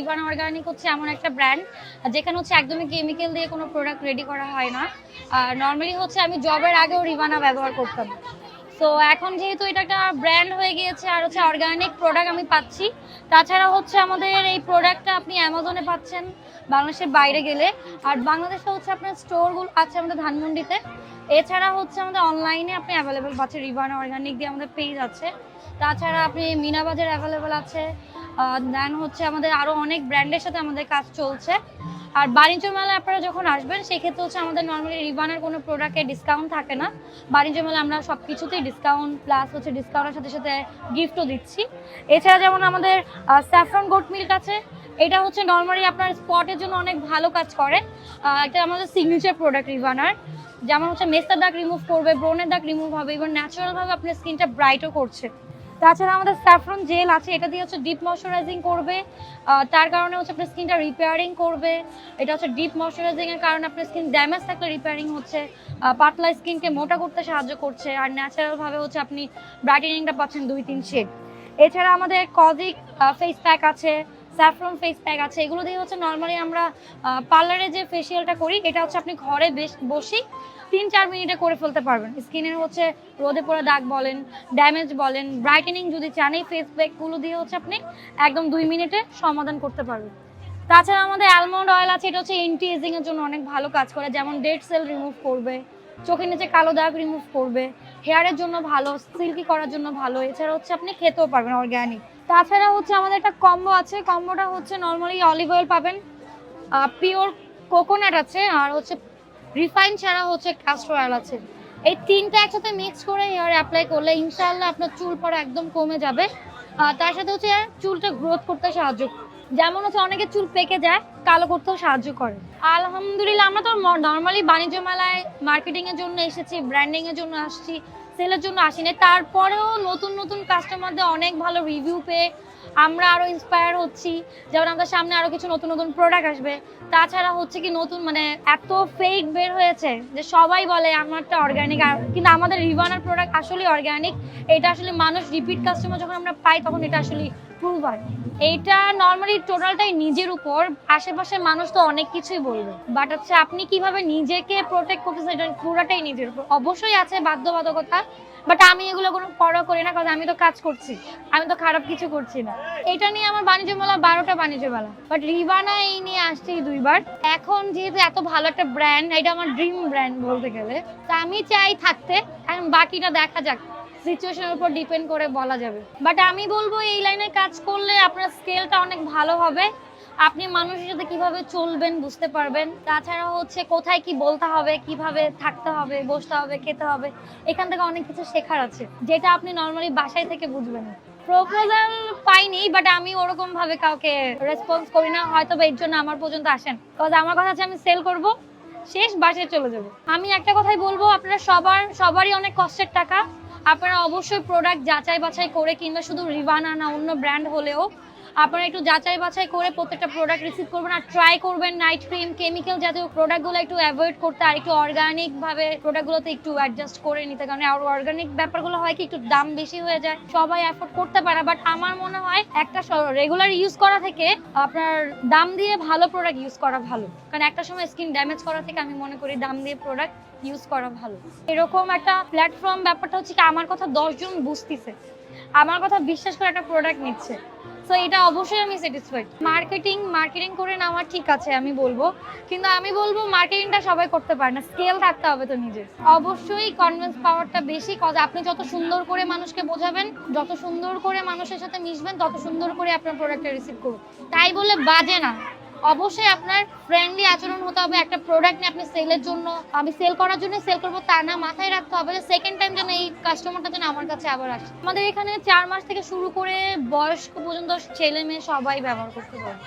Rivana organic হচ্ছে এমন একটা ব্র্যান্ড যেখানে হচ্ছে একদমই কেমিক্যাল দিয়ে কোনো প্রোডাক্ট রেডি করা হয় না। নর্মালি হচ্ছে আমি জবের আগেও রিভানা ব্যবহার করতাম। সো এখন যেহেতু এটা একটা ব্র্যান্ড হয়ে গিয়েছে আর হচ্ছে অর্গানিক প্রোডাক্ট আমি পাচ্ছি। তাছাড়া হচ্ছে আমাদের এই প্রোডাক্টটা আপনি অ্যামাজনে পাচ্ছেন বাংলাদেশের বাইরে গেলে। আর বাংলাদেশে হচ্ছে আপনার স্টোরগুলো আছে আমাদের ধানমন্ডিতে। এছাড়া হচ্ছে আমাদের অনলাইনে আপনি অ্যাভেলেবেল পাচ্ছেন, রিভানা অর্গানিক দিয়ে আমাদের পেজ আছে। তাছাড়া আপনি মিনা বাজার অ্যাভেলেবেল আছে। দেন হচ্ছে আমাদের আরও অনেক ব্র্যান্ডের সাথে আমাদের কাজ চলছে। আর বাণিজ্য মেলায় আপনারা যখন আসবেন সেক্ষেত্রে হচ্ছে আমাদের নর্মালি রিভানার কোনো প্রোডাক্টে ডিসকাউন্ট থাকে না। বাণিজ্য মেলায় আমরা সব কিছুতেই ডিসকাউন্ট প্লাস হচ্ছে ডিসকাউন্টের সাথে সাথে গিফটও দিচ্ছি। এছাড়া যেমন আমাদের স্যাফরন গোট মিল্ক আছে, এটা হচ্ছে নর্মালি আপনার স্পটের জন্য অনেক ভালো কাজ করে। এটা আমাদের সিগনেচার প্রোডাক্ট রিভানার, যেমন হচ্ছে মেস্তার দাগ রিমুভ করবে, ব্রনের দাগ রিমুভ হবে, এবং ন্যাচারালভাবে আপনার স্কিনটা ব্রাইটও করছে। তাছাড়া আমাদের স্যাফরন জেল আছে, এটা দিয়ে হচ্ছে ডিপ ময়শ্চারাইজিং করবে, তার কারণে হচ্ছে আপনার স্কিনটা রিপেয়ারিং করবে। এটা হচ্ছে ডিপ ময়শ্চারাইজিং এর কারণে আপনার স্কিন ড্যামেজ থাকলে রিপেয়ারিং হচ্ছে, পাতলা স্কিনকে মোটা করতে সাহায্য করছে, আর ন্যাচারালভাবে হচ্ছে আপনি ব্রাইটেনিংটা পাচ্ছেন 2-3 শেড। এছাড়া আমাদের কজিক ফেস প্যাক আছে, স্যাফরন ফেস প্যাক আছে, এগুলো দিয়ে হচ্ছে নর্মালি আমরা পার্লারে যে ফেসিয়ালটা করি এটা হচ্ছে আপনি ঘরে বসেই 3-4 মিনিটে করে ফেলতে পারবেন। স্কিনের হচ্ছে রোদে পড়া দাগ বলেন, ড্যামেজ বলেন, ব্রাইটেনিং যদি চান এই ফেস প্যাকগুলো দিয়ে হচ্ছে আপনি একদম 2 মিনিটে সমাধান করতে পারবেন। তাছাড়া আমাদের অ্যালমন্ড অয়েল আছে, এটা হচ্ছে এন্টি এজিং এর জন্য অনেক ভালো কাজ করে, যেমন ডেড সেল রিমুভ করবে, চোখের নিচে কালো দাগ রিমুভ করবে, হেয়ারের জন্য ভালো, সিল্কি করার জন্য ভালো। এছাড়া হচ্ছে আপনি খেতেও পারবেন অর্গ্যানিক। তাছাড়া হচ্ছে আমাদের একটা কম্বো আছে, কম্বোটা হচ্ছে নর্মালি অলিভ অয়েল পাবেন, পিওর কোকোনাট আছে, আর হচ্ছে রিফাইন ছাড়া হচ্ছে ক্যাস্টর অয়েল আছে। এই তিনটা একসাথে মিক্স করে হেয়ারে অ্যাপ্লাই করলে ইনশাআল্লাহ আপনার চুল পড়া একদম কমে যাবে। তার সাথে হচ্ছে চুলটা গ্রোথ করতে সাহায্য করে, যেমন হচ্ছে অনেকের চুল পেকে যায়, কালো করতেও সাহায্য করে। আলহামদুলিল্লাহ, আমরা তো নর্মালি বাণিজ্য মেলায় মার্কেটিং এর জন্য এসেছি, ব্র্যান্ডিং এর জন্য আসছি, সেলের জন্য আসিনি। তারপরেও নতুন নতুন কাস্টমারদের অনেক ভালো রিভিউ পেয়ে আমরা আরো ইন্সপায়ার হচ্ছি, যেমন আমাদের সামনে আরো কিছু নতুন নতুন প্রোডাক্ট আসবে। তাছাড়া হচ্ছে কি নতুন এত ফেক বের হয়েছে যে সবাই বলে আমারটা অর্গানিক, কিন্তু আমাদের রিভানার প্রোডাক্ট আসলে অর্গানিক। এটা আসলে মানুষ রিপিট কাস্টমার যখন আমরা পাই তখন এটা আসলে প্রুভ হয়। এইটা নর্মালি টোটালটাই নিজের উপর, আশেপাশে মানুষ তো অনেক কিছুই বলবে, বাট হচ্ছে আপনি কিভাবে নিজেকে প্রোটেক্ট করতেছেন এটা পুরোটাই নিজের উপর। অবশ্যই আছে বাধ্যবাধকতা, বাট আমি এগুলো কোনো পরোয়া করি না, কারণ আমি তো কাজ করছি, আমি তো খারাপ কিছু করছি না। এটা নিয়ে আমার বাণিজ্য মেলা 12টা বাণিজ্য মেলা, বাট রিভানা এই নিয়ে আসছি 2বার। এখন যেহেতু এত ভালো একটা ব্র্যান্ড, এটা আমার ড্রিম ব্র্যান্ড বলতে গেলে, তা আমি চাই থাকতে। এখন বাকিটা দেখা যাক, সিচুয়েশনের উপর ডিপেন্ড করে বলা যাবে। বাট আমি বলবো এই লাইনে কাজ করলে আপনার স্কেলটা অনেক ভালো হবে, আপনি মানুষের সাথে কিভাবে চলবেন বুঝতে পারবেন। তাছাড়া হচ্ছে কোথায় কি বলতে হবে, কিভাবে থাকতে হবে, বসতে হবে, খেতে হবে, এখান থেকে অনেক কিছু শেখার আছে যেটা আপনি নর্মালি বাসায় থেকে বুঝবেন না। প্রপোজাল পাইনি, বাট আমি ওরকম ভাবে কাউকে রেসপন্স করি না, হয়তো এর জন্য আমার পর্যন্ত আসেন, বিকজ আমার কথা হচ্ছে আমি সেল করব, শেষ, বাসায় চলে যাব। আমি একটা কথাই বলবো, আপনারা সবারই অনেক কষ্টের টাকা, আপনারা অবশ্যই প্রোডাক্ট যাচাই বাছাই করে, কিংবা শুধু রিভানা না অন্য ব্র্যান্ড হলেও আপনারা একটু যাচাই বাছাই করে প্রত্যেকটা প্রোডাক্ট রিসিভ করবেন, আর ট্রাই করবেন নাইট ক্রিম কেমিক্যাল জাতীয় প্রোডাক্টগুলো একটু অ্যাভয়েড করতে, আর একটু অর্গানিক ভাবে প্রোডাক্টগুলোতে একটু অ্যাডজাস্ট করে নিতে। কারণ আর অর্গানিক ব্যাপারগুলো হয় কি একটু দাম বেশি হয়ে যায়, সবাই অ্যাফোর্ড করতে পারে, বাট আমার মনে হয় একটা রেগুলার ইউজ করা থেকে আপনার দাম দিয়ে ভালো প্রোডাক্ট ইউজ করা ভালো। কারণ একটা সময় স্কিন ড্যামেজ করা থেকে আমি মনে করি দাম দিয়ে প্রোডাক্ট ইউজ করা ভালো। এরকম একটা প্ল্যাটফর্ম, ব্যাপারটা হচ্ছে কি আমার কথা 10 জন বুঝতেছে, আমার কথা বিশ্বাস করে একটা প্রোডাক্ট নিচ্ছে, সো এটা অবশ্যই আমি স্যাটিসফাইড। মার্কেটিং করে নেওয়া ঠিক আছে আমি বলবো, কিন্তু আমি বলবো মার্কেটিংটা সবাই করতে পারে না, স্কেল থাকতে হবে তো নিজের। অবশ্যই কনভিন্স পাওয়ারটা বেশি, কজ আপনি যত সুন্দর করে মানুষকে বোঝাবেন, যত সুন্দর করে মানুষের সাথে মিশবেন, তত সুন্দর করে আপনার প্রোডাক্টটা রিসিভ করুন। তাই বলে বাজে না, অবশ্যই আপনার ফ্রেন্ডলি আচরণ হতে হবে। একটা প্রোডাক্ট নিয়ে আপনি সেলের জন্য, আমি সেল করার জন্য সেল করবো তা না, মাথায় রাখতে হবে যে সেকেন্ড টাইম যেন এই কাস্টমারটা যেন আমার কাছে আবার আসে। আমাদের এখানে 4 মাস থেকে শুরু করে বয়স্ক পর্যন্ত ছেলে মেয়ে সবাই ব্যবহার করতে পারে।